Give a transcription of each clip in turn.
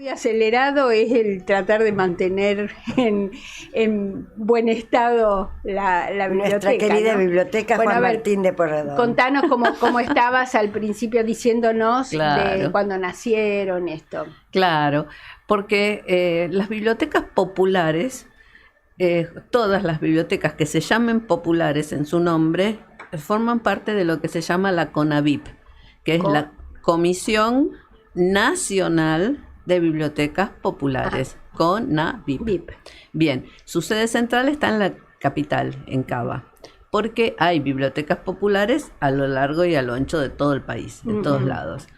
muy acelerado es el tratar de mantener en buen estado la biblioteca. Nuestra querida, ¿no? Biblioteca Bueno, Juan Martín de Porredón. Contanos cómo estabas al principio diciéndonos Claro. de cuando nacieron esto. Claro, porque las bibliotecas populares, todas las bibliotecas que se llamen populares en su nombre, forman parte de lo que se llama la CONAVIP, que es la Comisión Nacional de Bibliotecas Populares, CONAVIP. Bien, su sede central está en la capital, en Cava, porque hay bibliotecas populares a lo largo y a lo ancho de todo el país, en todos lados.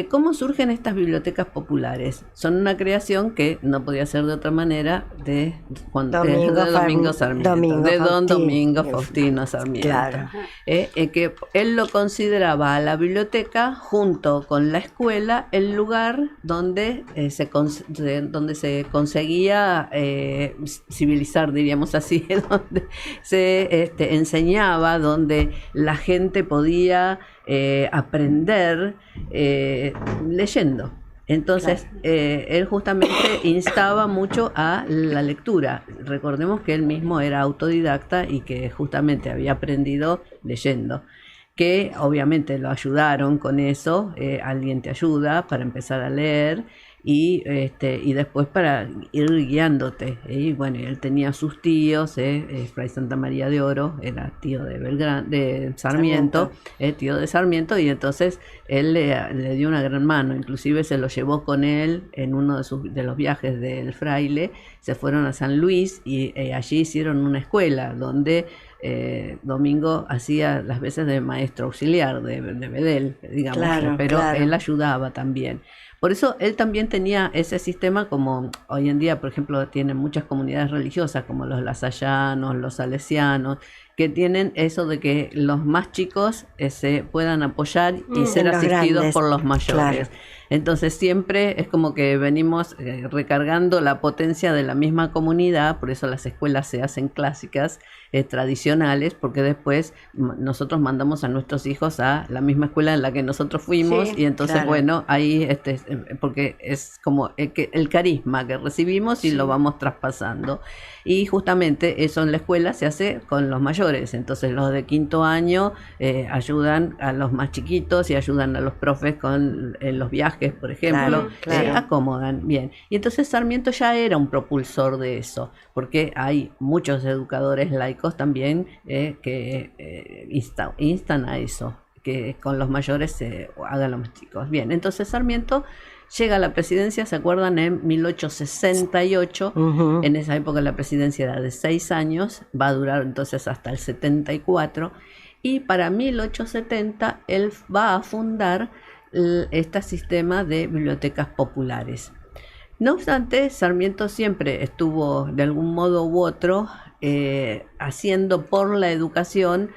¿Cómo surgen estas bibliotecas populares? Son una creación que no podía ser de otra manera de Domingo Sarmiento, de Don Domingo Faustino Sarmiento. Claro. Que él lo consideraba a la biblioteca junto con la escuela el lugar donde se conseguía civilizar, diríamos así, donde se enseñaba, donde la gente podía aprender leyendo. Entonces, claro. Él justamente instaba mucho a la lectura. Recordemos que él mismo era autodidacta y que justamente había aprendido leyendo, que obviamente lo ayudaron con eso. Alguien te ayuda para empezar a leer y después para ir guiándote. Y bueno, él tenía sus tíos, Fray Santa María de Oro era tío de Sarmiento, tío de Sarmiento, y entonces él le dio una gran mano. Inclusive se lo llevó con él en uno de los viajes del fraile. Se fueron a San Luis y allí hicieron una escuela donde Domingo hacía las veces de maestro auxiliar de bedel, digamos, claro, pero claro. Él ayudaba también. Por eso él también tenía ese sistema, como hoy en día, por ejemplo, tienen muchas comunidades religiosas, como los lasallanos, los salesianos, que tienen eso de que los más chicos se puedan apoyar y ser asistidos grandes, por los mayores. Claro. Entonces siempre es como que venimos recargando la potencia de la misma comunidad, por eso las escuelas se hacen clásicas, tradicionales, porque después nosotros mandamos a nuestros hijos a la misma escuela en la que nosotros fuimos, sí, y entonces claro. Bueno, ahí porque es como el carisma que recibimos y sí. Lo vamos traspasando. Y justamente eso en la escuela se hace con los mayores, entonces los de quinto año ayudan a los más chiquitos y ayudan a los profes con los viajes, por ejemplo, claro. Acomodan bien. Y entonces Sarmiento ya era un propulsor de eso, porque hay muchos educadores laicos también que instan a eso, que con los mayores se hagan los más chicos. Bien, entonces Sarmiento llega a la presidencia, ¿se acuerdan? En 1868, en esa época la presidencia era de 6 años, va a durar entonces hasta el 74, y para 1870 él va a fundar este sistema de bibliotecas populares. No obstante, Sarmiento siempre estuvo de algún modo u otro haciendo por la educación,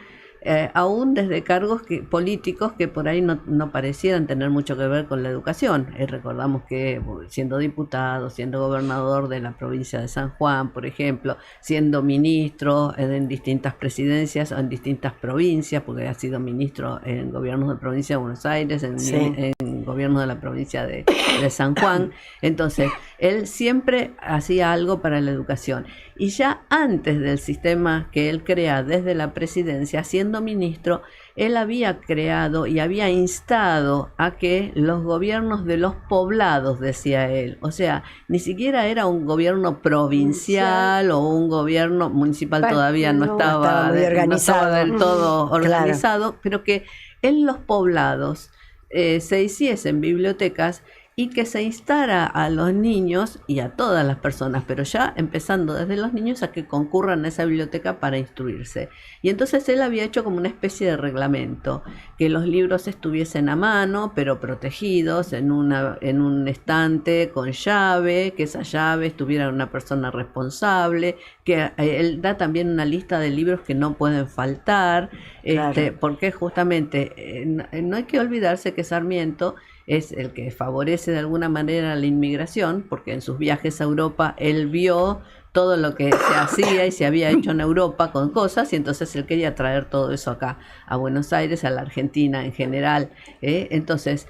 aún desde cargos políticos que por ahí no parecieran tener mucho que ver con la educación. Recordamos que siendo diputado, siendo gobernador de la provincia de San Juan, por ejemplo, siendo ministro en distintas presidencias o en distintas provincias, porque ha sido ministro en gobiernos de provincia de Buenos Aires, en gobierno de la provincia de San Juan. Entonces, él siempre hacía algo para la educación. Y ya antes del sistema que él crea desde la presidencia, siendo ministro, él había creado y había instado a que los gobiernos de los poblados, decía él, o sea, ni siquiera era un gobierno provincial o un gobierno municipal, todavía no estaba del todo organizado, claro. Pero que en los poblados se hiciesen bibliotecas y que se instara a los niños y a todas las personas, pero ya empezando desde los niños, a que concurran a esa biblioteca para instruirse. Y entonces él había hecho como una especie de reglamento, que los libros estuviesen a mano, pero protegidos en un estante con llave, que esa llave estuviera una persona responsable, que él da también una lista de libros que no pueden faltar, claro. Porque justamente no hay que olvidarse que Sarmiento es el que favorece de alguna manera la inmigración, porque en sus viajes a Europa él vio todo lo que se hacía y se había hecho en Europa con cosas, y entonces él quería traer todo eso acá a Buenos Aires, a la Argentina en general. Entonces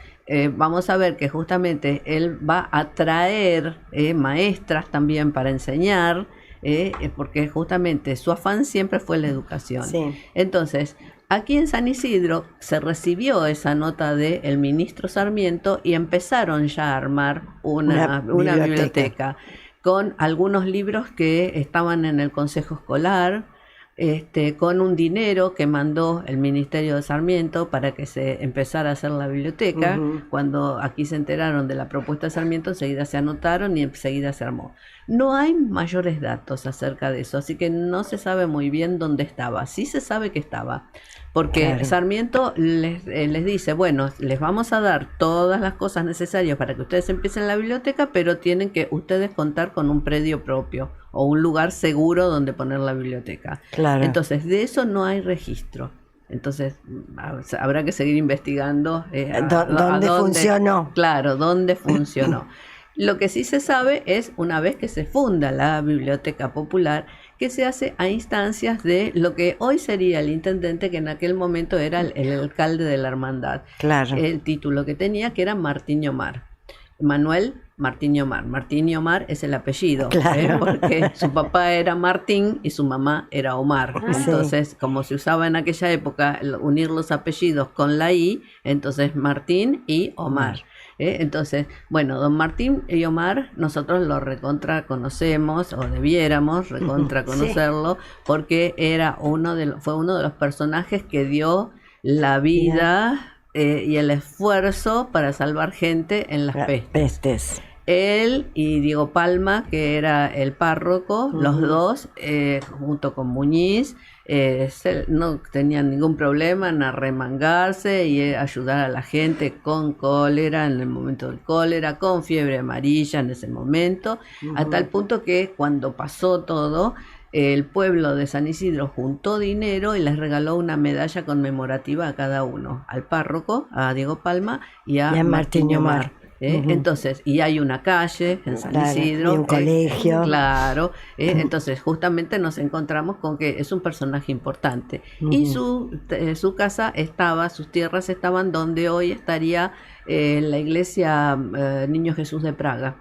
vamos a ver que justamente él va a traer maestras también para enseñar, porque justamente su afán siempre fue la educación. Sí. Entonces, aquí en San Isidro se recibió esa nota del ministro Sarmiento y empezaron ya a armar una biblioteca con algunos libros que estaban en el consejo escolar, con un dinero que mandó el Ministerio de Sarmiento para que se empezara a hacer la biblioteca. Cuando aquí se enteraron de la propuesta de Sarmiento, enseguida se anotaron y enseguida se armó. No hay mayores datos acerca de eso, así que no se sabe muy bien dónde estaba. Sí se sabe que estaba, porque Claro. Sarmiento les dice, bueno, les vamos a dar todas las cosas necesarias para que ustedes empiecen la biblioteca, pero tienen que ustedes contar con un predio propio o un lugar seguro donde poner la biblioteca. Claro. Entonces, de eso no hay registro. Entonces, habrá que seguir investigando ¿Dónde funcionó? Claro, dónde funcionó. Lo que sí se sabe es, una vez que se funda la Biblioteca Popular, que se hace a instancias de lo que hoy sería el intendente, que en aquel momento era el alcalde de la hermandad. Claro. El título que tenía, que era Martín Omar. Manuel Martín Omar. Martín Omar es el apellido, Claro. porque su papá era Martín y su mamá era Omar. Entonces, como se usaba en aquella época unir los apellidos con la I, entonces Martín y Omar. Entonces, bueno, don Martín y Omar, nosotros lo recontra conocemos, o debiéramos recontra conocerlo, porque fue uno de los personajes que dio la vida y el esfuerzo para salvar gente en las pestes. Él y Diego Palma, que era el párroco, los dos, junto con Muñiz, no tenían ningún problema en arremangarse y ayudar a la gente con cólera en el momento del cólera, con fiebre amarilla en ese momento, a tal punto que cuando pasó todo, el pueblo de San Isidro juntó dinero y les regaló una medalla conmemorativa a cada uno, al párroco, a Diego Palma y a Martín Omar. Entonces, y hay una calle en San Isidro, y un colegio. Claro, entonces justamente nos encontramos con que es un personaje importante. Y su casa sus tierras estaban donde hoy estaría la iglesia Niño Jesús de Praga.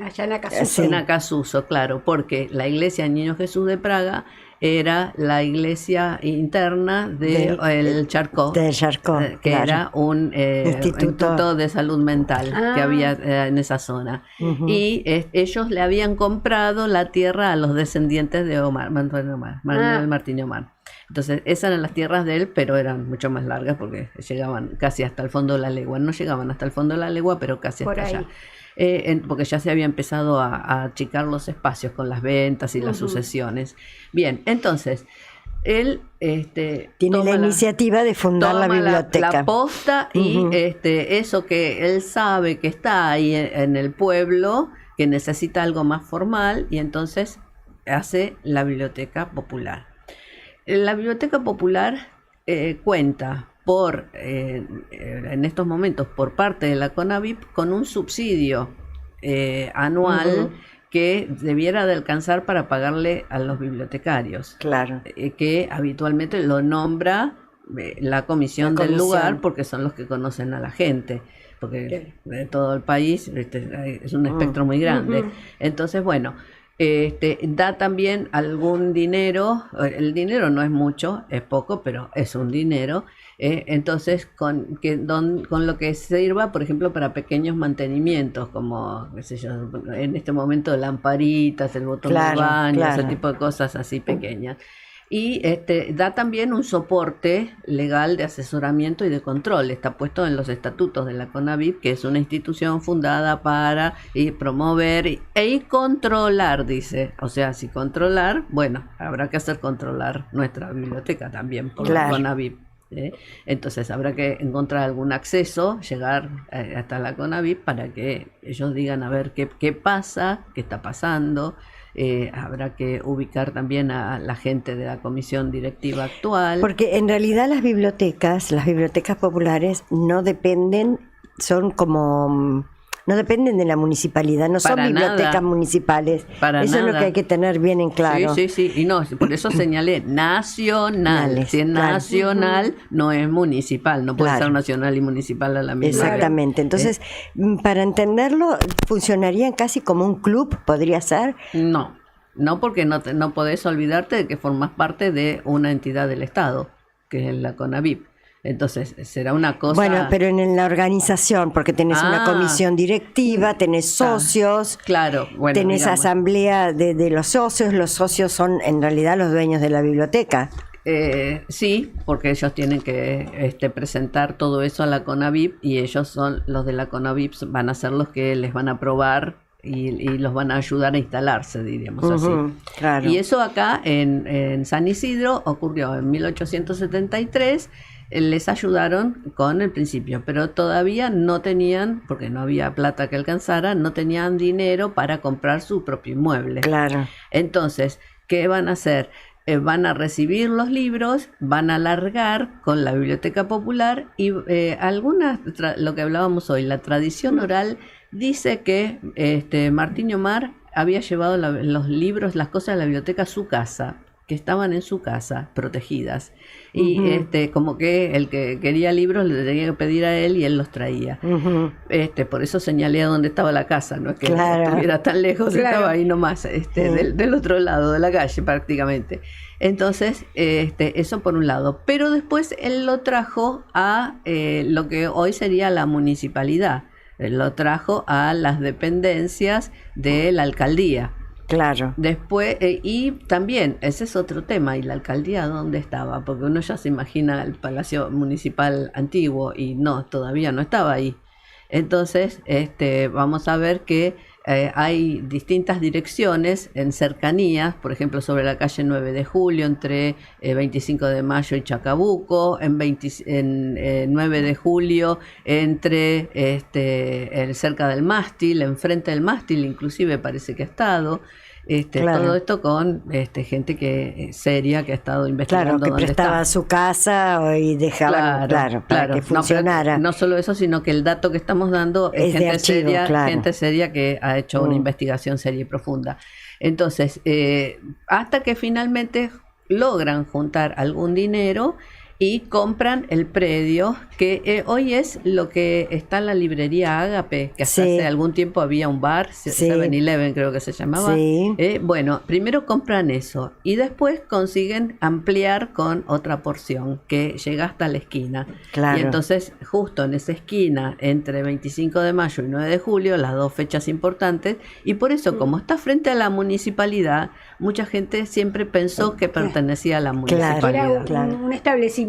Allá en Acasuso. En Acasuso, claro, porque la iglesia Niño Jesús de Praga era la iglesia interna del Charcó, del Charcó, que claro. era un instituto de salud mental que había en esa zona. Y ellos le habían comprado la tierra a los descendientes de Manuel Martín Omar. Entonces, esas eran las tierras de él, pero eran mucho más largas porque llegaban casi hasta el fondo de la legua. No llegaban hasta el fondo de la legua, pero casi hasta allá. Porque ya se había empezado a achicar los espacios con las ventas y las sucesiones. Bien, entonces, él tiene la iniciativa de fundar la biblioteca. La posta y eso que él sabe que está ahí en el pueblo, que necesita algo más formal, y entonces hace la Biblioteca Popular. La Biblioteca Popular cuenta en estos momentos por parte de la CONAVIP con un subsidio anual que debiera de alcanzar para pagarle a los bibliotecarios, claro, que habitualmente lo nombra la comisión del lugar, porque son los que conocen a la gente, porque de todo el país es un espectro muy grande. Entonces, bueno, da también algún dinero. El dinero no es mucho, es poco, pero es un dinero. Entonces, con lo que sirva, por ejemplo, para pequeños mantenimientos, como, qué sé yo, en este momento lamparitas, el botón de baño, ese tipo de cosas así pequeñas. Y da también un soporte legal de asesoramiento y de control. Está puesto en los estatutos de la CONAVIP, que es una institución fundada para promover y controlar, dice. O sea, si controlar, bueno, habrá que hacer controlar nuestra biblioteca también por la CONAVIP. Entonces habrá que encontrar algún acceso, llegar hasta la CONAVIP para que ellos digan a ver qué pasa, qué está pasando. Habrá que ubicar también a la gente de la comisión directiva actual. Porque en realidad las bibliotecas populares no dependen, son como no dependen de la municipalidad, no son Para bibliotecas nada. municipales. Para Eso es lo nada. que hay que tener bien en claro. Sí, sí, sí. Y no, por eso señalé nacional. Si es Claro. nacional, no es municipal. No puede Claro. ser nacional y municipal a la misma vez. Exactamente. Entonces, para entenderlo, funcionarían casi como un club, podría ser. No, no porque no podés olvidarte de que formás parte de una entidad del Estado, que es la CONAVIP. Entonces, será una cosa... Bueno, pero en la organización, porque tenés una comisión directiva, tenés socios, Claro, bueno, tenés digamos, asamblea de los socios son en realidad los dueños de la biblioteca. sí, porque ellos tienen que presentar todo eso a la CONAVIP y ellos son los de la CONAVIP, van a ser los que les van a aprobar y los van a ayudar a instalarse, diríamos así. Claro. Y eso acá en San Isidro ocurrió en 1873. Les ayudaron con el principio, pero todavía no tenían, porque no había plata que alcanzara, no tenían dinero para comprar su propio inmueble. Claro. Entonces, ¿qué van a hacer? Van a recibir los libros, van a largar con la biblioteca popular y lo que hablábamos hoy, la tradición oral dice que Martín Omar había llevado los libros, las cosas de la biblioteca a su casa, que estaban en su casa, protegidas. Y como que el que quería libros le tenía que pedir a él y él los traía. Por eso señalé a dónde estaba la casa, no es que estuviera tan lejos, estaba ahí nomás, del otro lado de la calle prácticamente. Entonces, eso por un lado. Pero después él lo trajo a lo que hoy sería la municipalidad. Él lo trajo a las dependencias de la alcaldía. Claro. Después, y también, ese es otro tema, ¿y la alcaldía dónde estaba? Porque uno ya se imagina el Palacio Municipal antiguo y no, todavía no estaba ahí. Entonces, vamos a ver que hay distintas direcciones en cercanías, por ejemplo, sobre la calle 9 de Julio, entre 25 de Mayo y Chacabuco, en 9 de Julio, entre cerca del mástil, enfrente del mástil, inclusive parece que ha estado. Claro. Todo esto con gente que seria que ha estado investigando. Claro, que dónde prestaba está. su casa y dejaba para que funcionara. No solo eso, sino que el dato que estamos dando es de gente archivo, seria, claro. gente seria que ha hecho una investigación seria y profunda. Entonces, hasta que finalmente logran juntar algún dinero y compran el predio, que hoy es lo que está en la librería Ágape, que hasta hace algún tiempo había un bar, 7-Eleven creo que se llamaba. Sí. Bueno, primero compran eso y después consiguen ampliar con otra porción que llega hasta la esquina. Claro. Y entonces, justo en esa esquina, entre 25 de mayo y 9 de julio, las dos fechas importantes, y por eso, como está frente a la municipalidad, mucha gente siempre pensó que pertenecía a la municipalidad. Era un establecimiento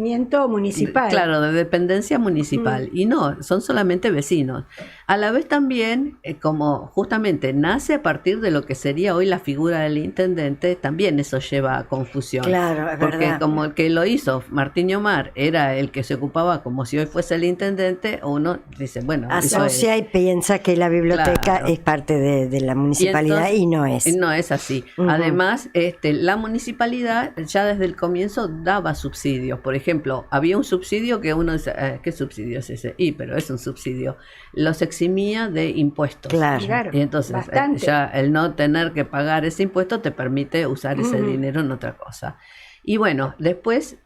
municipal. Claro, de dependencia municipal. Y no, son solamente vecinos. A la vez también, como justamente nace a partir de lo que sería hoy la figura del intendente, también eso lleva a confusión. Claro, es porque verdad. como el que lo hizo, Martín Omar, era el que se ocupaba como si hoy fuese el intendente, uno dice, bueno, asocia y piensa que la biblioteca Claro. es parte de la municipalidad y no es. No es así. Además, la municipalidad ya desde el comienzo daba subsidios. Por ejemplo, había un subsidio que uno dice, ¿qué subsidio es ese? Pero es un subsidio. Los eximía de impuestos. Claro. Y entonces, bastante. ya el no tener que pagar ese impuesto te permite usar ese dinero en otra cosa. Y bueno, después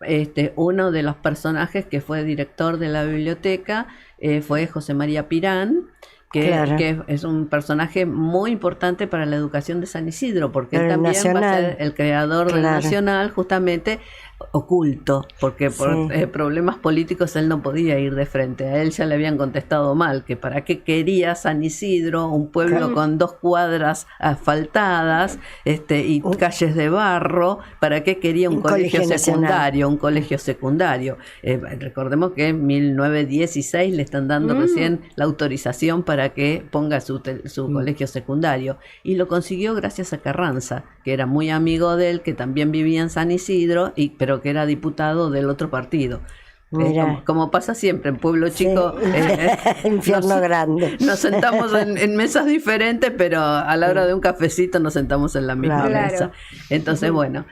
uno de los personajes que fue director de la biblioteca fue José María Pirán, que es un personaje muy importante para la educación de San Isidro, porque él también va a ser el creador del Nacional, justamente oculto, porque por problemas políticos él no podía ir de frente. A él ya le habían contestado mal, que para qué quería San Isidro, un pueblo con 2 cuadras asfaltadas y calles de barro, para qué quería un colegio secundario, un colegio secundario. Recordemos que en 1916 le están dando recién la autorización para que ponga su colegio secundario, y lo consiguió gracias a Carranza, que era muy amigo de él, que también vivía en San Isidro, pero que era diputado del otro partido. Como pasa siempre en pueblo chico, infierno grande. Nos sentamos en mesas diferentes, pero a la hora de un cafecito nos sentamos en la misma mesa. Entonces, bueno,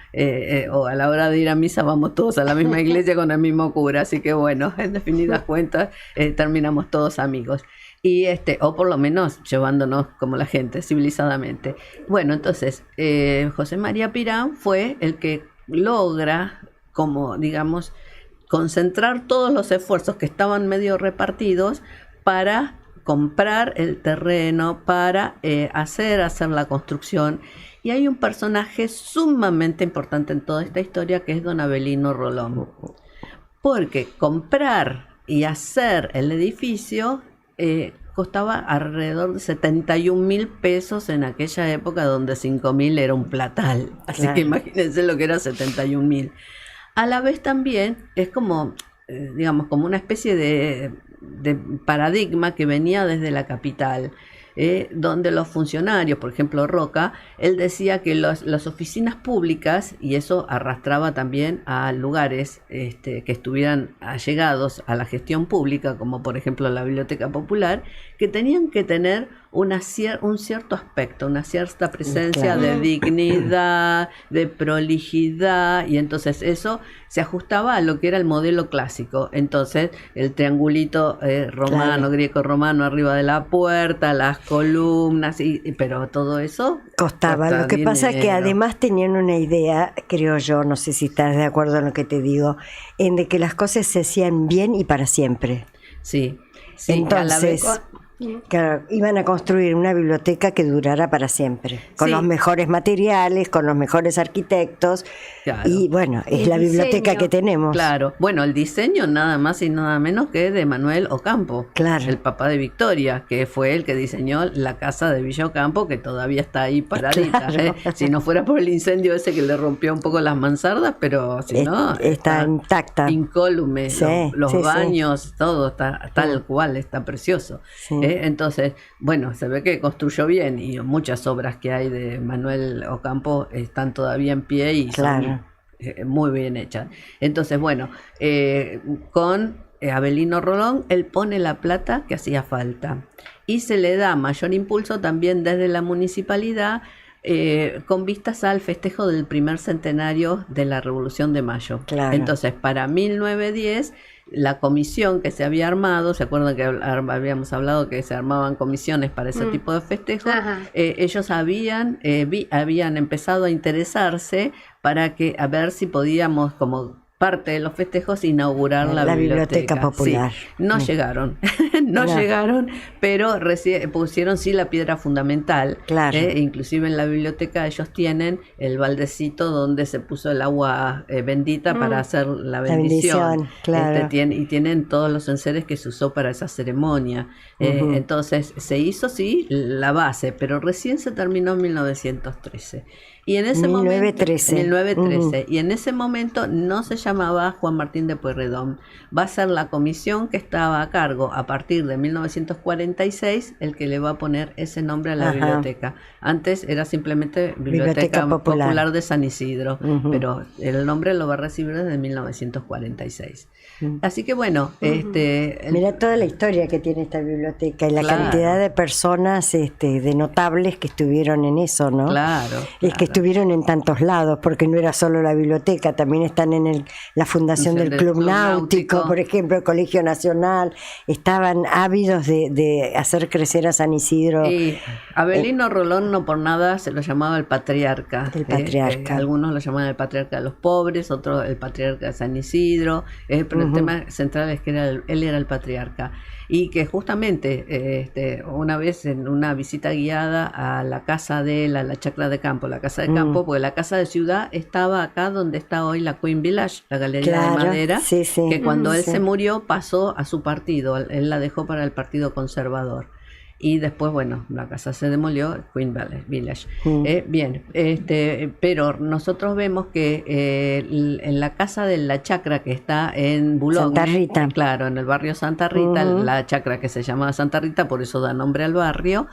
o a la hora de ir a misa vamos todos a la misma iglesia con el mismo cura, así que bueno, en definidas cuentas terminamos todos amigos. Y o por lo menos llevándonos como la gente, civilizadamente. Bueno, entonces, José María Pirán fue el que logra, como digamos, concentrar todos los esfuerzos que estaban medio repartidos para comprar el terreno, para hacer la construcción. Y hay un personaje sumamente importante en toda esta historia que es don Avelino Rolón. Porque comprar y hacer el edificio costaba alrededor de 71.000 pesos en aquella época donde 5.000 era un platal. Así que imagínense lo que era 71.000. A la vez también es como, digamos, como una especie de paradigma que venía desde la capital, donde los funcionarios, por ejemplo Roca, él decía que las oficinas públicas, y eso arrastraba también a lugares que estuvieran allegados a la gestión pública, como por ejemplo la Biblioteca Popular, que tenían que tener un cierto aspecto, una cierta presencia de dignidad, de prolijidad, y entonces eso se ajustaba a lo que era el modelo clásico. Entonces el triangulito romano, greco-romano arriba de la puerta, las columnas, pero todo eso costaba. Lo que dinero. Pasa es que además tenían una idea, creo yo, no sé si estás de acuerdo en lo que te digo, en de que las cosas se hacían bien y para siempre. Sí. Entonces, claro, iban a construir una biblioteca que durara para siempre, con los mejores materiales, con los mejores arquitectos, y bueno, es la biblioteca que tenemos. Claro, bueno, el diseño nada más y nada menos que de Manuel Ocampo, el papá de Victoria, que fue el que diseñó la casa de Villa Ocampo, que todavía está ahí paradita. Si no fuera por el incendio ese que le rompió un poco las mansardas, pero si no, está intacta, incólume, los baños, todo está tal cual, está precioso. Entonces, bueno, se ve que construyó bien, y muchas obras que hay de Manuel Ocampo están todavía en pie y son muy bien hechas. Entonces, bueno, con Avelino Rolón, él pone la plata que hacía falta y se le da mayor impulso también desde la municipalidad, con vistas al festejo del primer centenario de la Revolución de Mayo. Entonces, para 1910, la comisión que se había armado, ¿se acuerdan que habíamos hablado que se armaban comisiones para ese tipo de festejos? Ellos habían empezado a interesarse para que a ver si podíamos, como parte de los festejos, inaugurar la biblioteca popular. No llegaron, llegaron, pero pusieron la piedra fundamental. Inclusive en la biblioteca ellos tienen el baldecito donde se puso el agua bendita para hacer la bendición. Y tienen todos los enseres que se usó para esa ceremonia. Entonces se hizo la base, pero recién se terminó en 1913. Y en ese 1913, y en ese momento no se llamaba Juan Martín de Pueyrredón. Va a ser la comisión que estaba a cargo a partir de 1946 el que le va a poner ese nombre a la biblioteca. Antes era simplemente Biblioteca Popular de San Isidro, pero el nombre lo va a recibir desde 1946. Así que bueno, mira toda la historia que tiene esta biblioteca y la cantidad de personas de notables que estuvieron en eso, ¿no? Es que estuvieron en tantos lados, porque no era solo la biblioteca, también están en la fundación del Club Náutico, por ejemplo, el Colegio Nacional, estaban ávidos de hacer crecer a San Isidro. Y Avelino Rolón no por nada se lo llamaba el patriarca. Algunos lo llamaban el patriarca de los pobres, otros el patriarca de San Isidro, pero el tema central es que él era el patriarca. Y que justamente una vez en una visita guiada a la casa de él, a la chacra de campo, la casa de campo, porque la casa de ciudad estaba acá donde está hoy la Queen Village, la galería de madera, que cuando él se murió pasó a su partido, él la dejó para el Partido Conservador. Y después, bueno, la casa se demolió, Queen Village. Bien, pero nosotros vemos que en la casa de la chacra que está en Boulogne, Santa Rita. Claro, en el barrio Santa Rita, la chacra que se llamaba Santa Rita, por eso da nombre al barrio.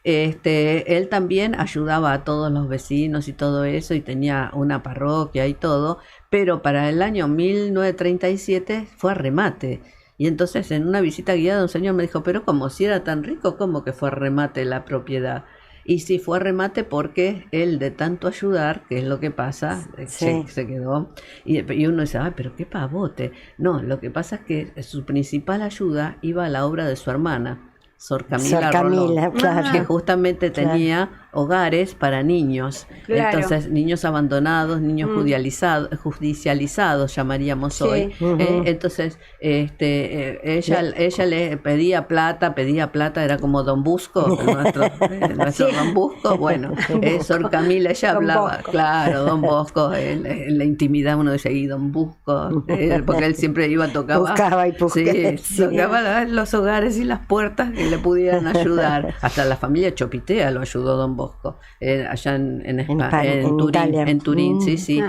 Él también ayudaba a todos los vecinos y todo eso, y tenía una parroquia y todo, pero para el año 1937 fue a remate. Y entonces en una visita guiada un señor me dijo, pero como si era tan rico, ¿cómo que fue a remate la propiedad? Y sí, fue a remate porque él de tanto ayudar, que es lo que pasa, se quedó. Y uno dice, ay, pero qué pavote. No, lo que pasa es que su principal ayuda iba a la obra de su hermana, Sor Camila Rolón, claro. que justamente tenía hogares para niños, entonces niños abandonados, niños judicializados llamaríamos hoy. Entonces ella le pedía plata, era como Don Busco, nuestro Don Busco. Bueno, Sor Camila, ella hablaba, claro, Don Bosco, en la intimidad uno dice, y Don Busco, porque él siempre buscaba y tocaba los hogares y las puertas que le pudieran ayudar. Hasta la familia Chopitea lo ayudó Don Bosco, allá en Turín, sí.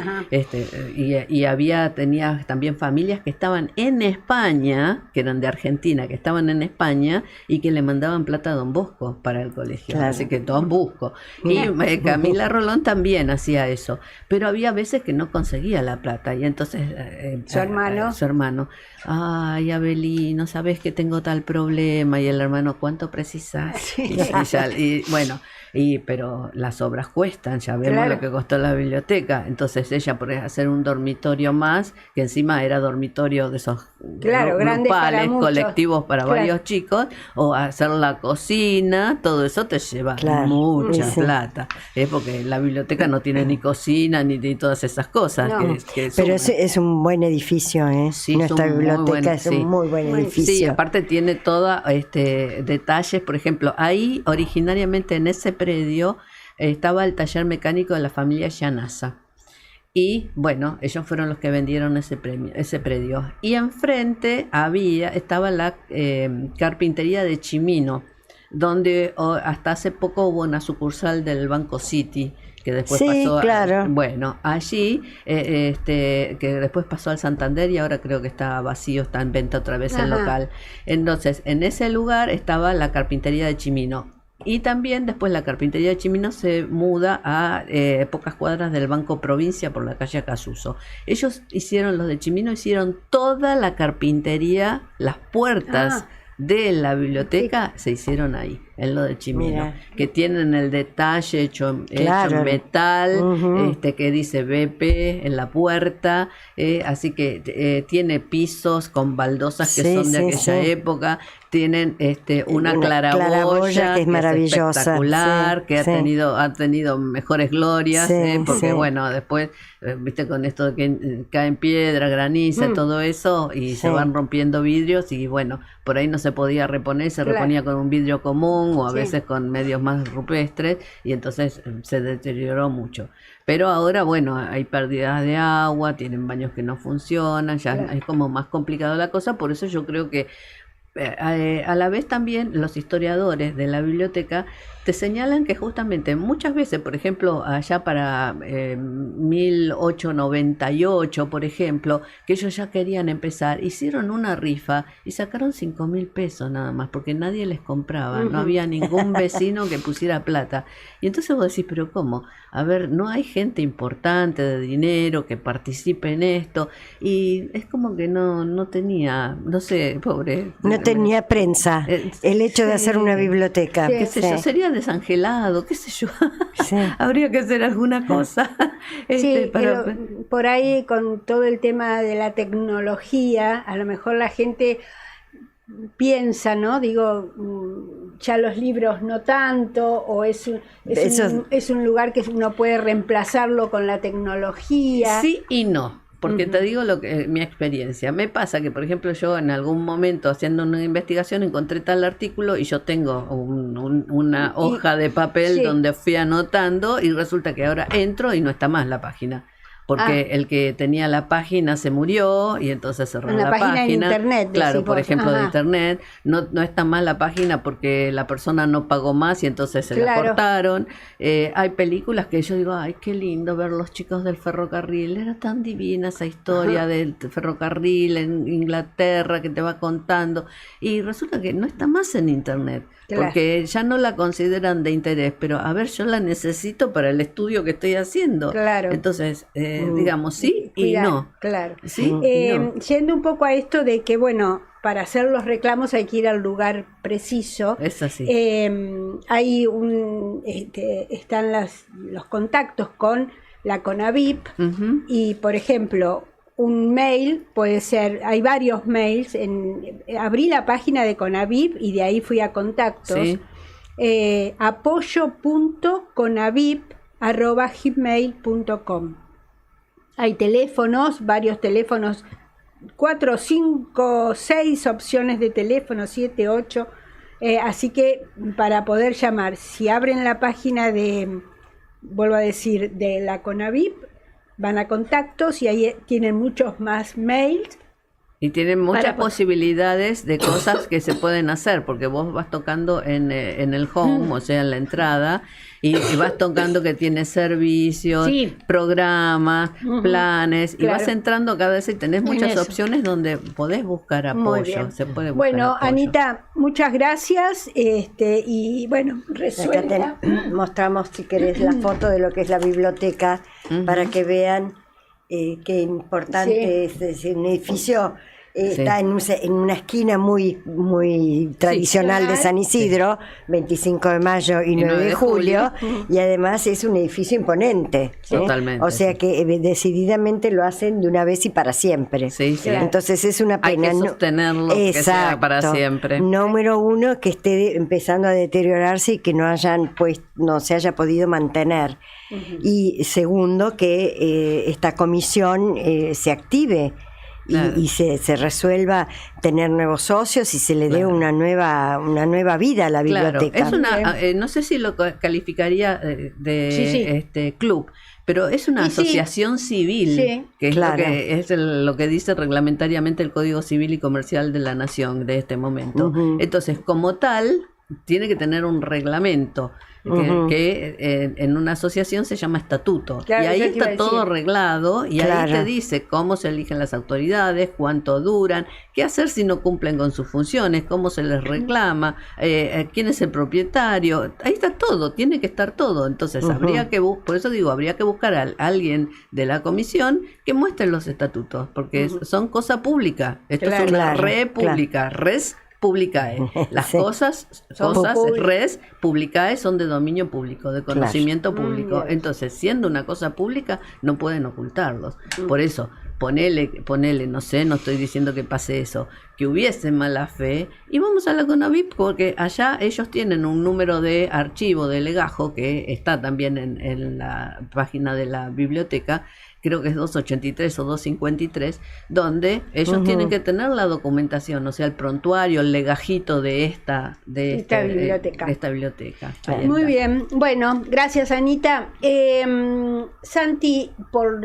Tenía también familias que estaban en España, que eran de Argentina, que estaban en España y que le mandaban plata a Don Bosco para el colegio. Claro. Así que Don Bosco. Y Camila Rolón también hacía eso, pero había veces que no conseguía la plata y entonces su hermano, ay, Abelino, sabes que tengo tal problema, y el hermano, ¿cuánto precisas? Sí. Pero las obras cuestan, ya vemos lo que costó la biblioteca. Entonces ella, por hacer un dormitorio más, que encima era dormitorio de esos grupales, colectivos para varios chicos, o hacer la cocina, todo eso te lleva mucha plata, porque la biblioteca no tiene ni cocina ni todas esas cosas. Pero es un buen edificio, nuestra biblioteca es un muy buen edificio. Sí, aparte tiene toda detalles, por ejemplo, ahí originariamente en ese predio estaba el taller mecánico de la familia Llanaza. Y bueno, ellos fueron los que vendieron ese predio. Y enfrente estaba la carpintería de Chimino, donde hasta hace poco hubo una sucursal del Banco City, que después pasó allí, que después pasó al Santander y ahora creo que está vacío, está en venta otra vez el local. Entonces, en ese lugar estaba la carpintería de Chimino. Y también después la carpintería de Chimino se muda a pocas cuadras del Banco Provincia por la calle Casuso. Ellos los de Chimino hicieron toda la carpintería, las puertas de la biblioteca se hicieron ahí, en lo de Chimino, que tienen el detalle hecho en metal, que dice BP en la puerta, así que tiene pisos con baldosas que son de aquella época, tienen una claraboya que es maravillosa, espectacular, que ha tenido mejores glorias, porque bueno, después viste con esto de que caen piedra, graniza, todo eso, y se van rompiendo vidrios, y bueno, por ahí no se podía reponer, se reponía con un vidrio común o a veces con medios más rupestres, y entonces se deterioró mucho. Pero ahora, bueno, hay pérdidas de agua, tienen baños que no funcionan, ya es como más complicado la cosa. Por eso yo creo que a la vez también los historiadores de la biblioteca te señalan que justamente muchas veces, por ejemplo, allá para 1898, por ejemplo, que ellos ya querían empezar, hicieron una rifa y sacaron 5.000 pesos nada más, porque nadie les compraba, no había ningún vecino que pusiera plata. Y entonces vos decís, pero ¿cómo? A ver, no hay gente importante de dinero que participe en esto, y es como que no tenía, no sé, pobre. No tenía prensa, el hecho de hacer una biblioteca. Qué sé yo, sería desangelado, qué sé yo. Habría que hacer alguna cosa. Por ahí con todo el tema de la tecnología, a lo mejor la gente piensa, ¿no? Digo, ya los libros no tanto, o es un lugar que uno puede reemplazarlo con la tecnología. Sí y no. Porque te digo mi experiencia. Me pasa que, por ejemplo, yo en algún momento haciendo una investigación encontré tal artículo y yo tengo una hoja de papel donde fui anotando, y resulta que ahora entro y no está más la página. Porque el que tenía la página se murió y entonces cerró la página. En internet. Claro, por ejemplo, de internet. No está más la página porque la persona no pagó más y entonces se la cortaron. Hay películas que yo digo, ay, qué lindo ver Los chicos del ferrocarril. Era tan divina esa historia del ferrocarril en Inglaterra que te va contando. Y resulta que no está más en internet. Porque ya no la consideran de interés, pero a ver, yo la necesito para el estudio que estoy haciendo. Entonces, digamos, sí y no. ¿Sí? Yendo un poco a esto de que, bueno, para hacer los reclamos hay que ir al lugar preciso. Es así. Hay están los contactos con la CONAVIP y, por ejemplo, un mail, puede ser, hay varios mails, abrí la página de Conavip y de ahí fui a contactos, sí. apoyo.conavip@gmail.com. Hay teléfonos, varios teléfonos, 4, 5, 6 opciones de teléfono, 7, 8, así que para poder llamar, si abren la página vuelvo a decir, de la Conavip, van a contactos y ahí tienen muchos más mails. Y tienen muchas posibilidades de cosas que se pueden hacer, porque vos vas tocando en el home, o sea, en la entrada, y vas tocando que tiene servicios, programas, planes, y vas entrando cada vez y tenés muchas opciones donde podés buscar apoyo. Se puede buscar apoyo. Anita, muchas gracias. Y bueno, resuelta. Acá mostramos, si querés, la foto de lo que es la biblioteca, para que vean qué importante es un edificio. Está en una esquina muy tradicional de San Isidro, 25 de mayo y 9 de julio, y además es un edificio imponente. Totalmente. O sea que decididamente lo hacen de una vez y para siempre. Entonces es una pena. Hay que sostenerlo, que sea para siempre. Número uno, que esté empezando a deteriorarse y que no se haya podido mantener. Y segundo, que esta comisión se active. Claro. Y se resuelva tener nuevos socios y se le dé una nueva vida a la biblioteca. Es no sé si lo calificaría de club, pero es una asociación civil, que es lo que dice reglamentariamente el Código Civil y Comercial de la Nación de este momento. Entonces, como tal, tiene que tener un reglamento. Que en una asociación se llama estatuto, y ahí está todo arreglado, y ahí te dice cómo se eligen las autoridades, cuánto duran, qué hacer si no cumplen con sus funciones, cómo se les reclama, quién es el propietario. Ahí está todo, tiene que estar todo. Entonces por eso digo, habría que buscar a alguien de la comisión que muestre los estatutos, porque son cosa pública. Esto es una red pública, res publicae. Las cosas res publicae son de dominio público, de conocimiento público. Entonces, siendo una cosa pública, no pueden ocultarlos. Por eso, ponele, no sé, no estoy diciendo que pase eso, que hubiese mala fe, y vamos a la Conavip, porque allá ellos tienen un número de archivo de legajo que está también en la página de la biblioteca, creo que es 283 o 253, donde ellos tienen que tener la documentación, o sea, el prontuario, el legajito de esta biblioteca. Muy bien, bueno, gracias Anita. Santi, por